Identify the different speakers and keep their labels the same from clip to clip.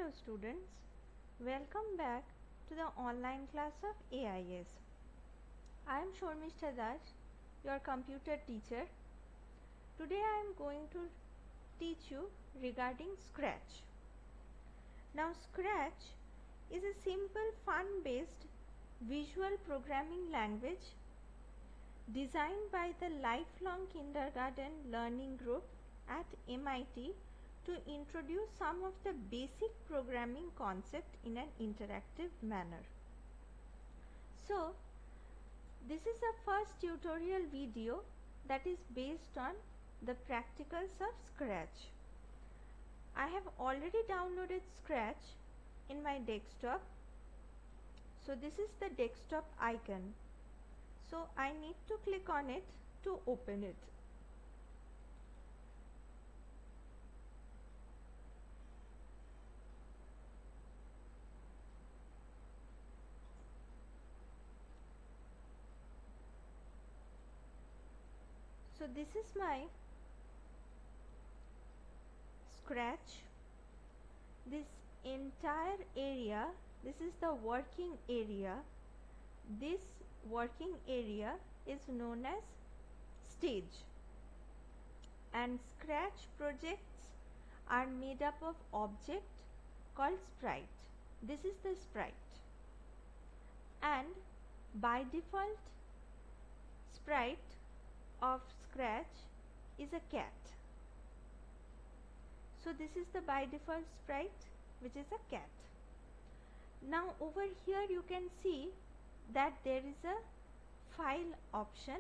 Speaker 1: Hello students, welcome back to the online class of AIS. I am Shormishta Das, your computer teacher. Today I am going to teach you regarding Scratch. Now Scratch is a simple fun-based visual programming language designed by the Lifelong Kindergarten Learning Group at MIT to introduce some of the basic programming concept in an interactive manner. So, this is the first tutorial video that is based on the practicals of Scratch. I have already downloaded Scratch in my desktop. So, this is the desktop icon. So, I need to click on it to open it. So this is my Scratch. This entire area, this is the working area. This working area is known as stage, and Scratch projects are made up of object called sprite. This is the sprite, and by default sprite of Scratch is a cat. So this is the by default sprite, which is a cat. Now over here you can see that there is a file option.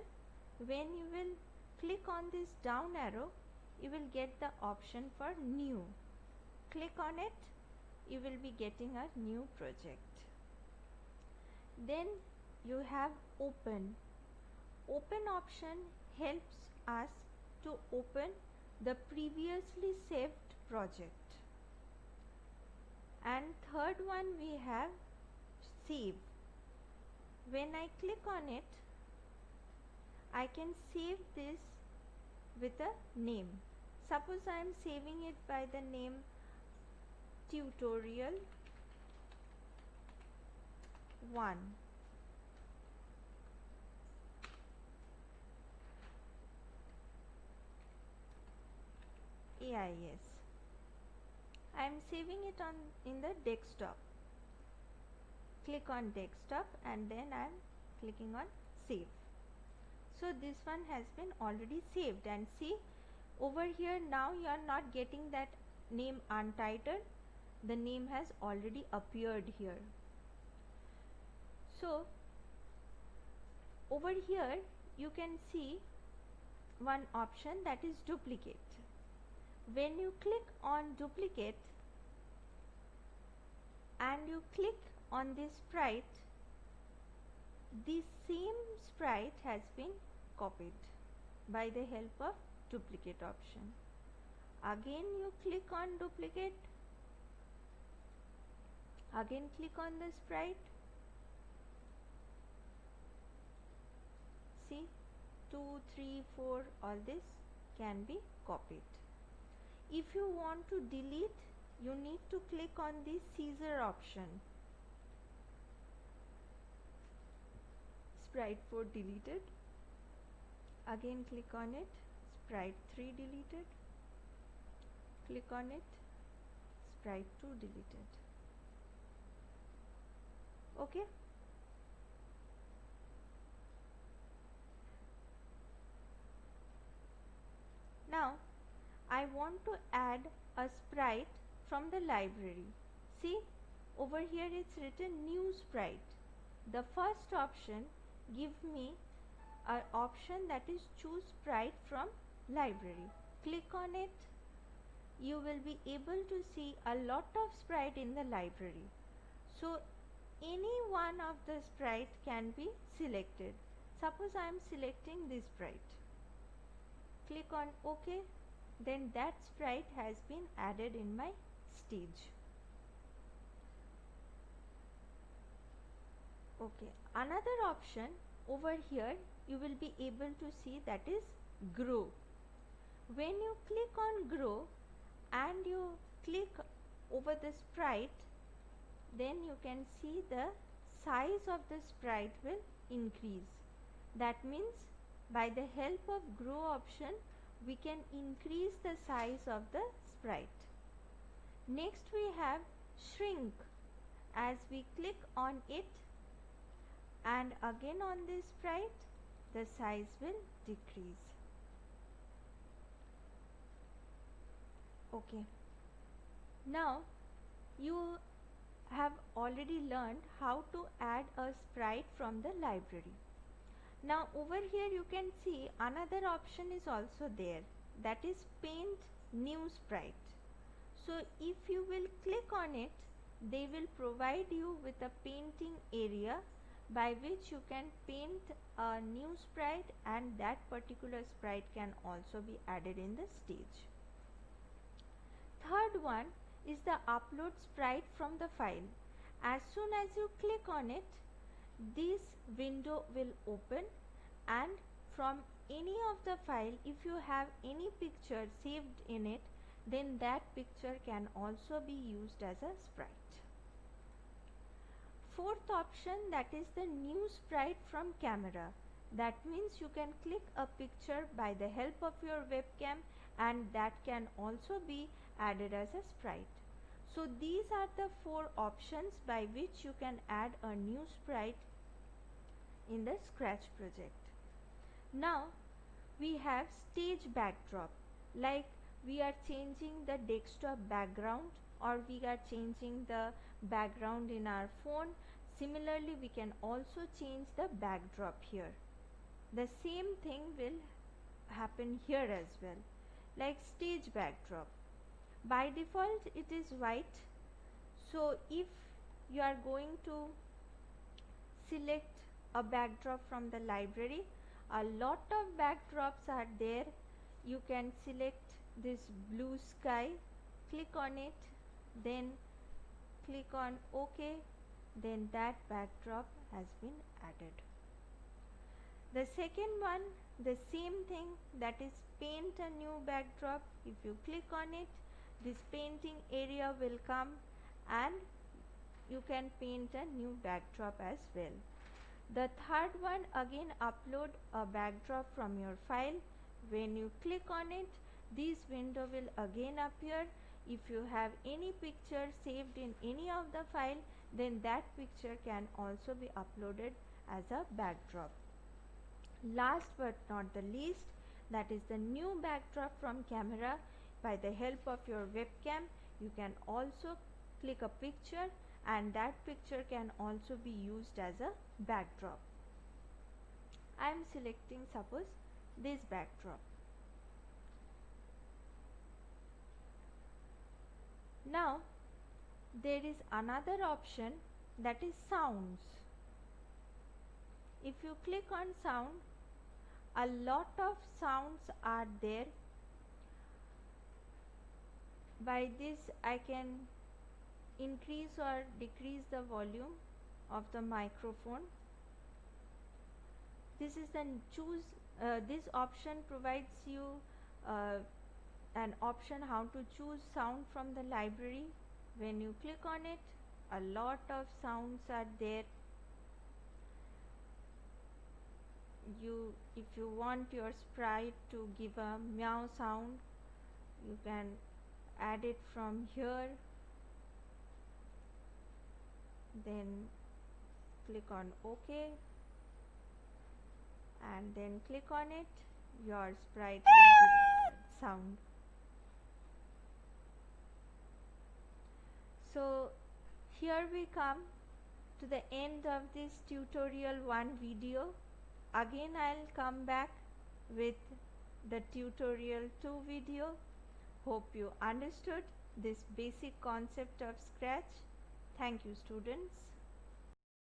Speaker 1: When you will click on this down arrow, you will get the option for new. Click on it, you will be getting a new project. Then you have open. Open option helps us to open the previously saved project. And third one we have save. When I click on it, I can save this with a name. Suppose I am saving it by the name tutorial 1. AIS. I am saving it in the desktop. Click on desktop and then I am clicking on save. So this one has been already saved, and see over here now you are not getting that name Untitled. The name has already appeared here. So over here you can see one option, that is duplicate. When you click on duplicate and you click on this sprite, the same sprite has been copied by the help of duplicate option. Again you click on duplicate, again click on the sprite. See, 2, 3, 4, all this can be copied. If you want to delete, you need to click on the scissor option. Sprite 4 deleted. Again click on it. Sprite 3 deleted. Click on it. Sprite 2 deleted. Okay. Now I want to add a sprite from the library. See, over here it's written new sprite. The first option give me an option that is choose sprite from library. Click on it. You will be able to see a lot of sprite in the library. So any one of the sprite can be selected. Suppose I am selecting this sprite. Click on OK. Then that sprite has been added in my stage. Okay, another option over here you will be able to see, that is grow. When you click on grow and you click over the sprite, then you can see the size of the sprite will increase. That means by the help of grow option we can increase the size of the sprite. Next we have shrink. As we click on it and again on this sprite, the size will decrease. Okay. Now you have already learned how to add a sprite from the library. Now over here you can see another option is also there, that is paint new sprite. So if you will click on it, they will provide you with a painting area by which you can paint a new sprite, and that particular sprite can also be added in the stage. Third one is the upload sprite from the file. As soon as you click on it, this window will open, and from any of the file, if you have any picture saved in it, then that picture can also be used as a sprite. Fourth option, that is the new sprite from camera. That means you can click a picture by the help of your webcam, and that can also be added as a sprite. So these are the four options by which you can add a new sprite in the Scratch project. Now we have stage backdrop, like we are changing the desktop background or we are changing the background in our phone. Similarly, we can also change the backdrop here. The same thing will happen here as well. Like stage backdrop, by default it is white. So if you are going to select a backdrop from the library, a lot of backdrops are there. You can select this blue sky, click on it, then click on OK, then that backdrop has been added. The second one, the same thing, that is paint a new backdrop. If you click on it, this painting area will come and you can paint a new backdrop as well. The third one, again upload a backdrop from your file. When you click on it, this window will again appear. If you have any picture saved in any of the file, then that picture can also be uploaded as a backdrop. Last but not the least, that is the new backdrop from camera. By the help of your webcam, you can also click a picture, and that picture can also be used as a backdrop. I am selecting, suppose, this backdrop. Now there is another option, that is sounds. If you click on sound, a lot of sounds are there. By this I can increase or decrease the volume of the microphone. This is the choose. This option provides you an option how to choose sound from the library. When you click on it, a lot of sounds are there. If you want your sprite to give a meow sound, you can add it from here. Then click on OK, and then click on it. Your sprite will give sound. So here we come to the end of this tutorial 1 video. Again I'll come back with the tutorial 2 video. Hope you understood this basic concept of Scratch. Thank you, students.